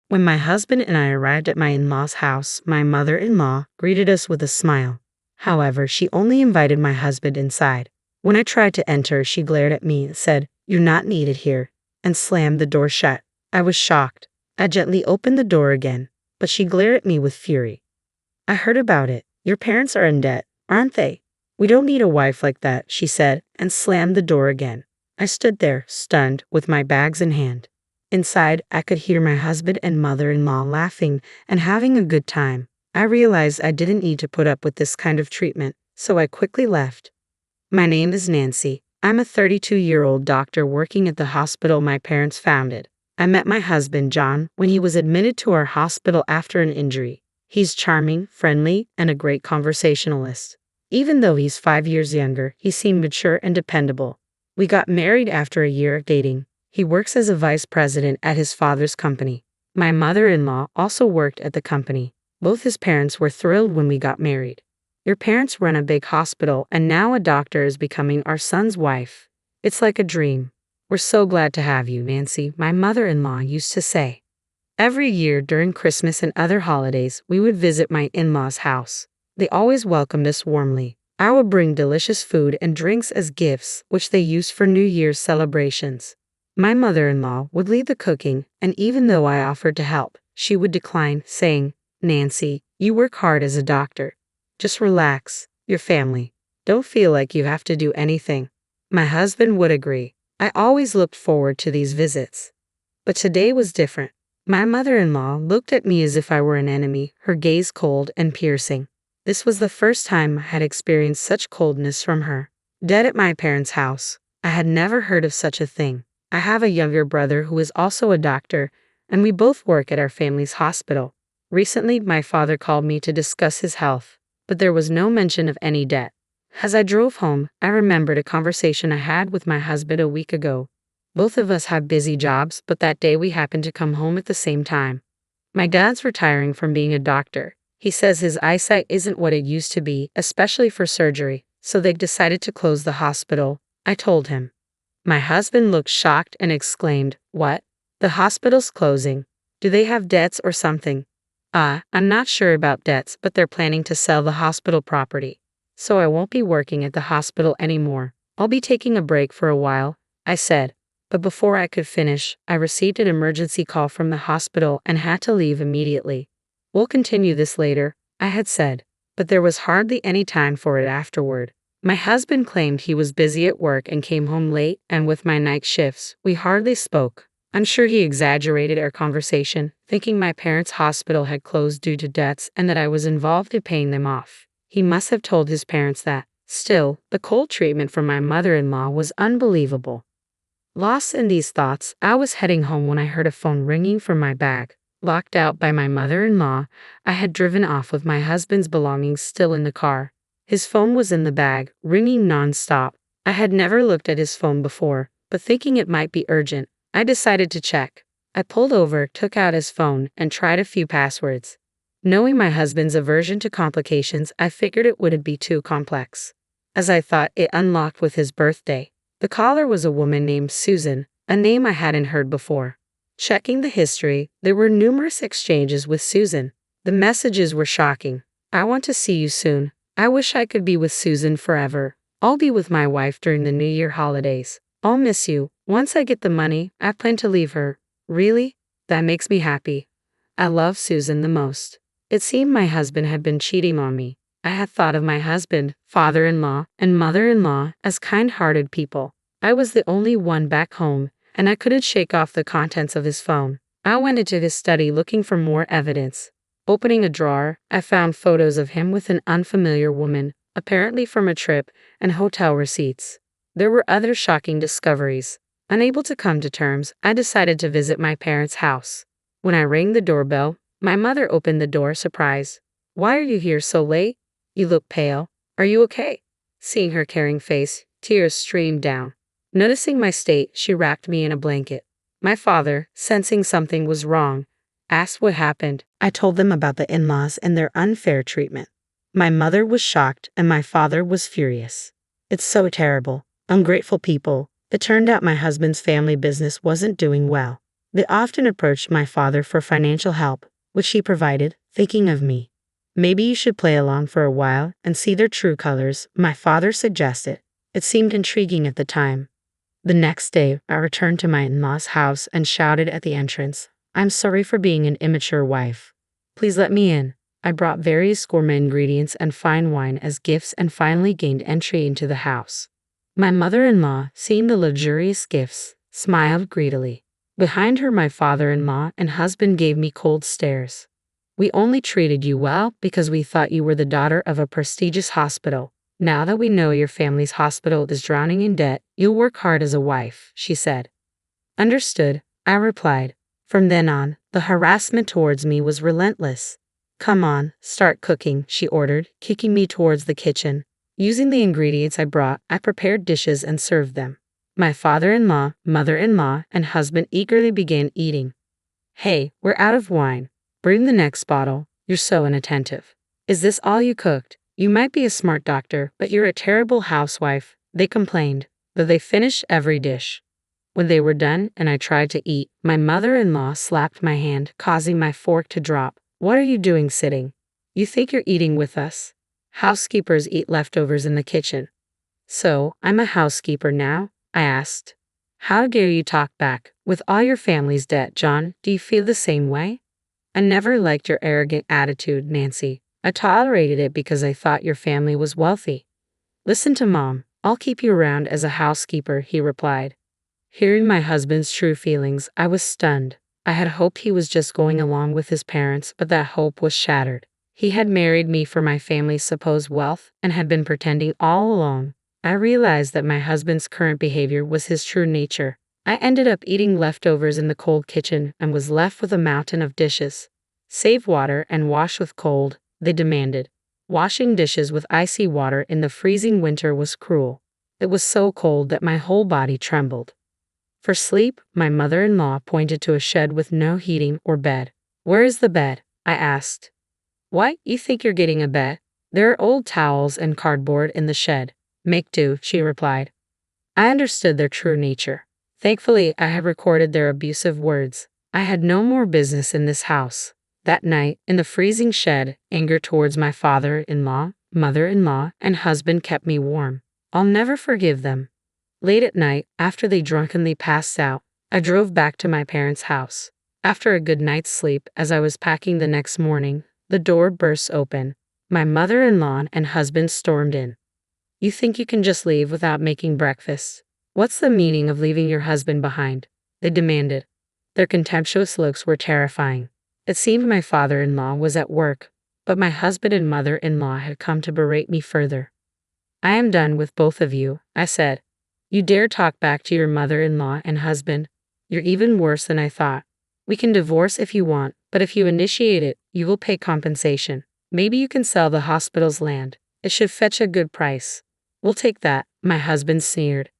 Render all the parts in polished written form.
When my husband and I arrived at my in-laws' house, my mother-in-law greeted us with a smile. However, she only invited my husband inside. When I tried to enter, she glared at me and said, "You're not needed here," and slammed the door shut. I was shocked. I gently opened the door again, but she glared at me with fury. "I heard about it. Your parents are in debt, aren't they? We don't need a wife like that," she said, and slammed the door again. I stood there, stunned, with my bags in hand. Inside, I could hear my husband and mother-in-law laughing and having a good time. I realized I didn't need to put up with this kind of treatment, so I quickly left. My name is Nancy. I'm a 32-year-old doctor working at the hospital my parents founded. I met my husband, John, when he was admitted to our hospital after an injury. He's charming, friendly, and a great conversationalist. Even though he's 5 years younger, he seemed mature and dependable. We got married after a year of dating. He works as a vice president at his father's company. My mother-in-law also worked at the company. Both his parents were thrilled when we got married. Your parents run a big hospital, and now a doctor is becoming our son's wife. It's like a dream. We're so glad to have you, Nancy, my mother-in-law used to say. Every year during Christmas and other holidays, we would visit my in-laws' house. They always welcomed us warmly. I would bring delicious food and drinks as gifts, which they used for New Year's celebrations. My mother-in-law would lead the cooking, and even though I offered to help, she would decline, saying, "Nancy, you work hard as a doctor. Just relax. Your family. Don't feel like you have to do anything." My husband would agree. I always looked forward to these visits. But today was different. My mother-in-law looked at me as if I were an enemy, her gaze cold and piercing. This was the first time I had experienced such coldness from her. Dead at my parents' house. I had never heard of such a thing. I have a younger brother who is also a doctor, and we both work at our family's hospital. Recently, my father called me to discuss his health, but there was no mention of any debt. As I drove home, I remembered a conversation I had with my husband a week ago. Both of us have busy jobs, but that day we happened to come home at the same time. My dad's retiring from being a doctor. He says his eyesight isn't what it used to be, especially for surgery, so they decided to close the hospital. I told him. My husband looked shocked and exclaimed, "What? The hospital's closing? Do they have debts or something?" I'm not sure about debts, but they're planning to sell the hospital property. So I won't be working at the hospital anymore. I'll be taking a break for a while, I said. But before I could finish, I received an emergency call from the hospital and had to leave immediately. "We'll continue this later," I had said, but there was hardly any time for it afterward. My husband claimed he was busy at work and came home late, and with my night shifts, we hardly spoke. I'm sure he exaggerated our conversation, thinking my parents' hospital had closed due to debts and that I was involved in paying them off. He must have told his parents that. Still, the cold treatment from my mother-in-law was unbelievable. Lost in these thoughts, I was heading home when I heard a phone ringing from my bag. Locked out by my mother-in-law, I had driven off with my husband's belongings still in the car. His phone was in the bag, ringing non-stop. I had never looked at his phone before, but thinking it might be urgent, I decided to check. I pulled over, took out his phone, and tried a few passwords. Knowing my husband's aversion to complications, I figured it wouldn't be too complex. As I thought, it unlocked with his birthday. The caller was a woman named Susan, a name I hadn't heard before. Checking the history, there were numerous exchanges with Susan. The messages were shocking. "I want to see you soon. I wish I could be with Susan forever. I'll be with my wife during the New Year holidays. I'll miss you. Once I get the money, I plan to leave her." Really? That makes me happy. I love Susan the most. It seemed my husband had been cheating on me. I had thought of my husband, father-in-law, and mother-in-law as kind-hearted people. I was the only one back home, and I couldn't shake off the contents of his phone. I went into his study looking for more evidence. Opening a drawer, I found photos of him with an unfamiliar woman, apparently from a trip, and hotel receipts. There were other shocking discoveries. Unable to come to terms, I decided to visit my parents' house. When I rang the doorbell, my mother opened the door, surprised. "Why are you here so late? You look pale. Are you okay?" Seeing her caring face, tears streamed down. Noticing my state, she wrapped me in a blanket. My father, sensing something was wrong, asked what happened. I told them about the in-laws and their unfair treatment. My mother was shocked and my father was furious. "It's so terrible. Ungrateful people." It turned out my husband's family business wasn't doing well. They often approached my father for financial help, which he provided, thinking of me. Maybe you should play along for a while and see their true colors, my father suggested. It seemed intriguing at the time. The next day, I returned to my in-laws' house and shouted at the entrance, "I'm sorry for being an immature wife. Please let me in." I brought various gourmet ingredients and fine wine as gifts and finally gained entry into the house. My mother-in-law, seeing the luxurious gifts, smiled greedily. Behind her, my father-in-law and husband gave me cold stares. "We only treated you well because we thought you were the daughter of a prestigious hospital. Now that we know your family's hospital is drowning in debt, you'll work hard as a wife," she said. "Understood," I replied. From then on, the harassment towards me was relentless. "Come on, start cooking," she ordered, kicking me towards the kitchen. Using the ingredients I brought, I prepared dishes and served them. My father-in-law, mother-in-law, and husband eagerly began eating. "Hey, we're out of wine. Bring the next bottle. You're so inattentive. Is this all you cooked? You might be a smart doctor, but you're a terrible housewife," they complained, though they finished every dish. When they were done and I tried to eat, my mother-in-law slapped my hand, causing my fork to drop. "What are you doing sitting? You think you're eating with us? Housekeepers eat leftovers in the kitchen." "So, I'm a housekeeper now?" I asked. "How dare you talk back? With all your family's debt, John, do you feel the same way?" "I never liked your arrogant attitude, Nancy. I tolerated it because I thought your family was wealthy." "Listen to Mom. I'll keep you around as a housekeeper," he replied. Hearing my husband's true feelings, I was stunned. I had hoped he was just going along with his parents, but that hope was shattered. He had married me for my family's supposed wealth and had been pretending all along. I realized that my husband's current behavior was his true nature. I ended up eating leftovers in the cold kitchen and was left with a mountain of dishes. "Save water and wash with cold," they demanded. Washing dishes with icy water in the freezing winter was cruel. It was so cold that my whole body trembled. For sleep, my mother-in-law pointed to a shed with no heating or bed. "Where is the bed?" I asked. "What, you think you're getting a bed? There are old towels and cardboard in the shed. Make do," she replied. I understood their true nature. Thankfully, I had recorded their abusive words. I had no more business in this house. That night, in the freezing shed, anger towards my father-in-law, mother-in-law, and husband kept me warm. I'll never forgive them. Late at night, after they drunkenly passed out, I drove back to my parents' house. After a good night's sleep, as I was packing the next morning, the door burst open. My mother-in-law and husband stormed in. "You think you can just leave without making breakfast? What's the meaning of leaving your husband behind?" they demanded. Their contemptuous looks were terrifying. It seemed my father-in-law was at work, but my husband and mother-in-law had come to berate me further. "I am done with both of you," I said. "You dare talk back to your mother-in-law and husband? You're even worse than I thought. We can divorce if you want, but if you initiate it, you will pay compensation. Maybe you can sell the hospital's land. It should fetch a good price." "We'll take that," my husband sneered.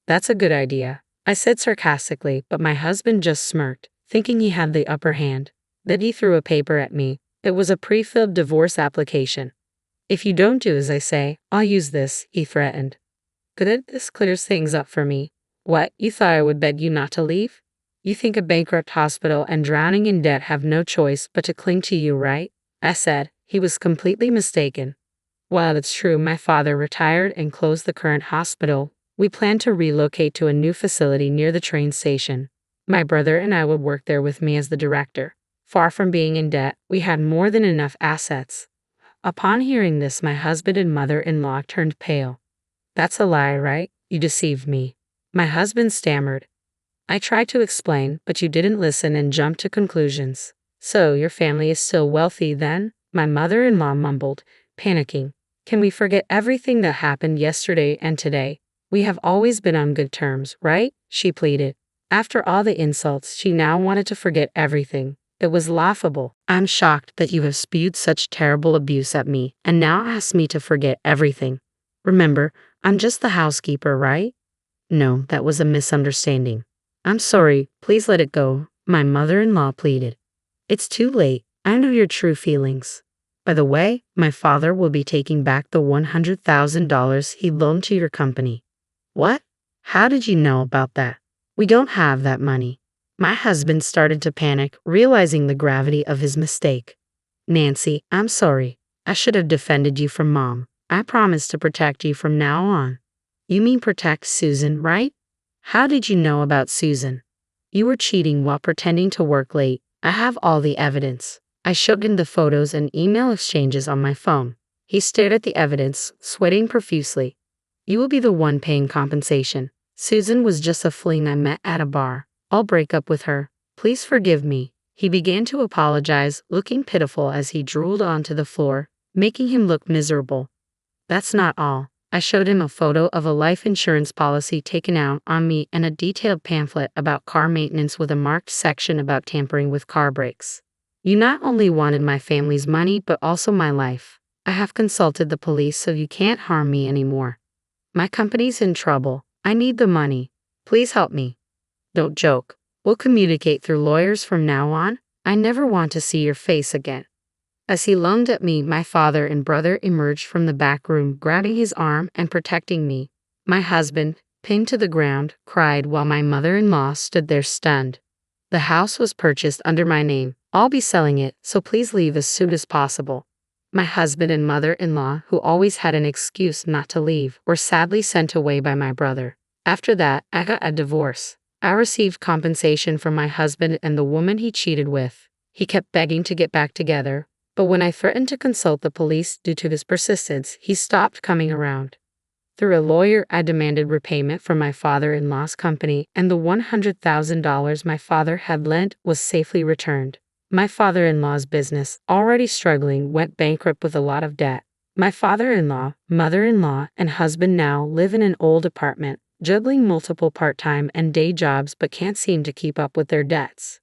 "That's a good idea," I said sarcastically, but my husband just smirked, thinking he had the upper hand. Then he threw a paper at me. It was a pre-filled divorce application. "If you don't do as I say, I'll use this," he threatened. "Good, this clears things up for me. What, you thought I would beg you not to leave? You think a bankrupt hospital and drowning in debt have no choice but to cling to you, right?" I said. He was completely mistaken. While it's true my father retired and closed the current hospital, we planned to relocate to a new facility near the train station. My brother and I would work there with me as the director. Far from being in debt, we had more than enough assets. Upon hearing this, my husband and mother-in-law turned pale. "That's a lie, right? You deceived me." My husband stammered. I tried to explain, but you didn't listen and jumped to conclusions. "So, your family is still wealthy then?" my mother-in-law mumbled, panicking. "Can we forget everything that happened yesterday and today? We have always been on good terms, right?" she pleaded. After all the insults, she now wanted to forget everything. It was laughable. "I'm shocked that you have spewed such terrible abuse at me and now ask me to forget everything. Remember, I'm just the housekeeper, right?" "No, that was a misunderstanding." "I'm sorry, please let it go," my mother-in-law pleaded. "It's too late. I know your true feelings. By the way, my father will be taking back the $100,000 he loaned to your company." "What? How did you know about that? We don't have that money." My husband started to panic, realizing the gravity of his mistake. Nancy, I'm sorry. I should have defended you from Mom. I promise to protect you from now on. You mean protect Susan, right? How did you know about Susan? You were cheating while pretending to work late. I have all the evidence. I showed him the photos and email exchanges on my phone. He stared at the evidence, sweating profusely. You will be the one paying compensation. Susan was just a fling I met at a bar. I'll break up with her. Please forgive me. He began to apologize, looking pitiful as he drooled onto the floor, making him look miserable. That's not all. I showed him a photo of a life insurance policy taken out on me and a detailed pamphlet about car maintenance with a marked section about tampering with car brakes. You not only wanted my family's money but also my life. I have consulted the police so you can't harm me anymore. My company's in trouble. I need the money. Please help me. Don't joke. We'll communicate through lawyers from now on. I never want to see your face again. As he lunged at me, my father and brother emerged from the back room, grabbing his arm and protecting me. My husband, pinned to the ground, cried while my mother-in-law stood there stunned. The house was purchased under my name. I'll be selling it, so please leave as soon as possible. My husband and mother-in-law, who always had an excuse not to leave, were sadly sent away by my brother. After that, I got a divorce. I received compensation from my husband and the woman he cheated with. He kept begging to get back together, but when I threatened to consult the police due to his persistence, he stopped coming around. Through a lawyer, I demanded repayment from my father-in-law's company, and the $100,000 my father had lent was safely returned. My father-in-law's business, already struggling, went bankrupt with a lot of debt. My father-in-law, mother-in-law, and husband now live in an old apartment, juggling multiple part-time and day jobs but can't seem to keep up with their debts.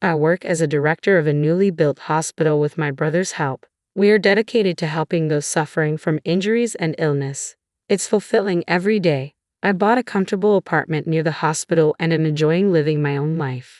I work as a director of a newly built hospital with my brother's help. We are dedicated to helping those suffering from injuries and illness. It's fulfilling every day. I bought a comfortable apartment near the hospital and am enjoying living my own life.